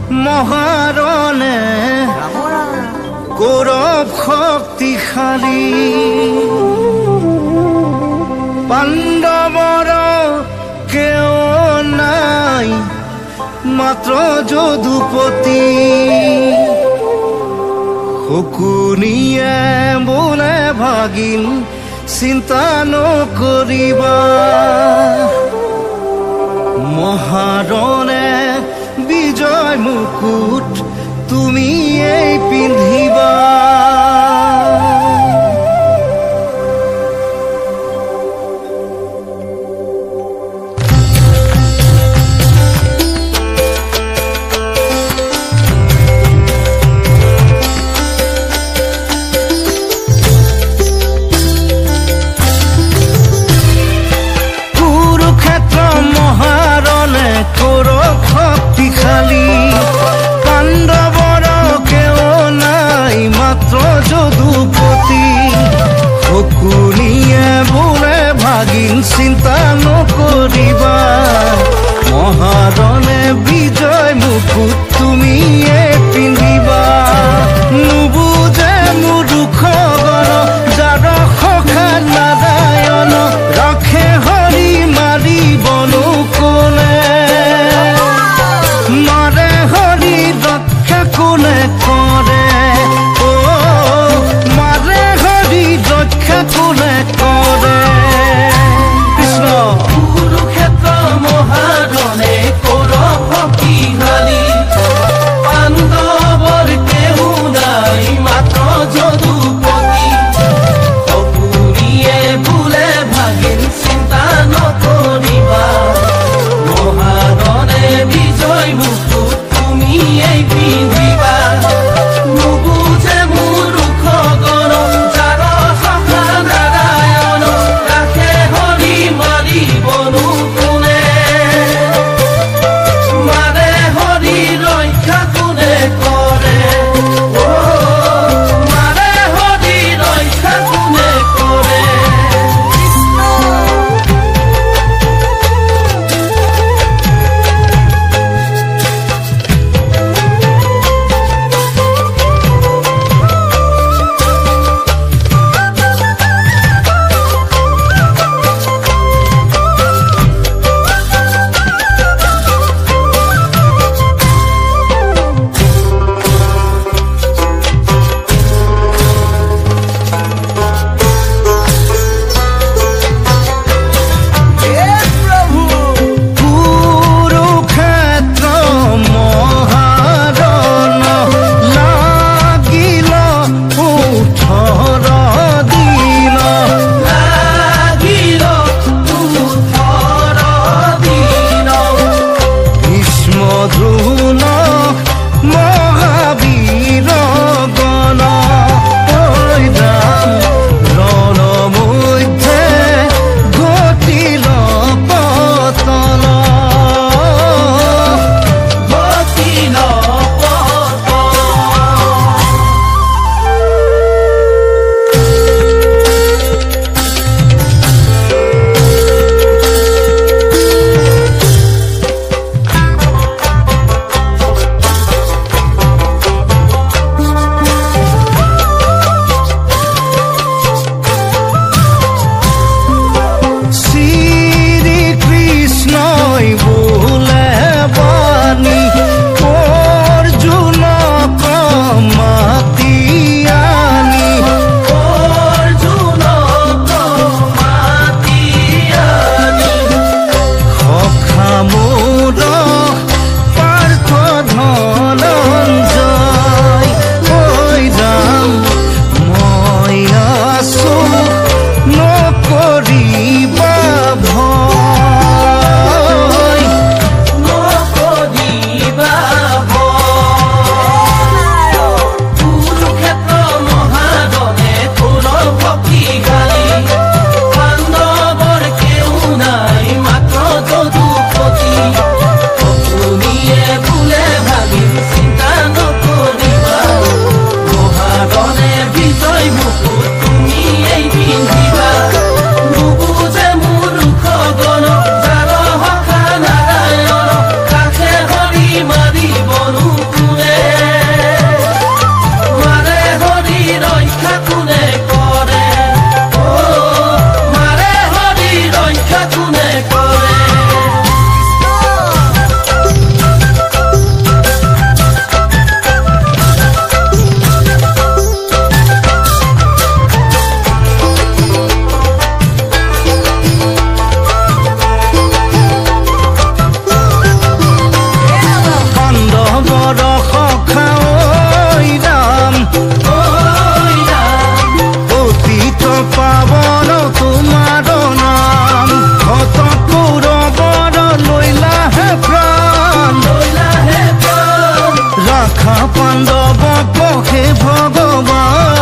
মহাৰণে কৌৰৱ শক্তিশালী পাণ্ডৱৰ কেও নাই মাত্ৰ যদুপতি শকুনিয়ে বোলে ভাগিন চিন্তা নকৰিবা মহাৰণে বিজয় মুকুট তুমিয়েই পিন্ধিবা শক্তিশালী পাণ্ডৱৰ কেও নাই মাত্ৰ যদুপতি শকুনিয়ে বোলে ভাগিন চিন্তা নকৰিবা মহাৰণে বিজয় মুকুট তুমিয়ে পিন্ধিবা নুবুজে মোৰ দুখ গৰ যাৰ সখা নাৰায়ণ ৰাখে হৰি মাৰিবনো কোনে মাৰে হৰি ৰক্ষা কোনে কৰে অ মাৰে হৰি ৰক্ষা কোনে কৰে কৃষ্ণ কুৰুক্ষেত্ৰ মহাৰণে কৌৰৱ শক্তিশালী পাণ্ডৱৰ কেও নাই মাত্ৰ যদুপতি শকুনিয়ে বোলে ভাগিন চিন্তা নকৰিবা মহাৰণে বিজয় মুকুট তুমিয়েই পিন্ধিবা পাণ্ডৱ পখে ভগৱান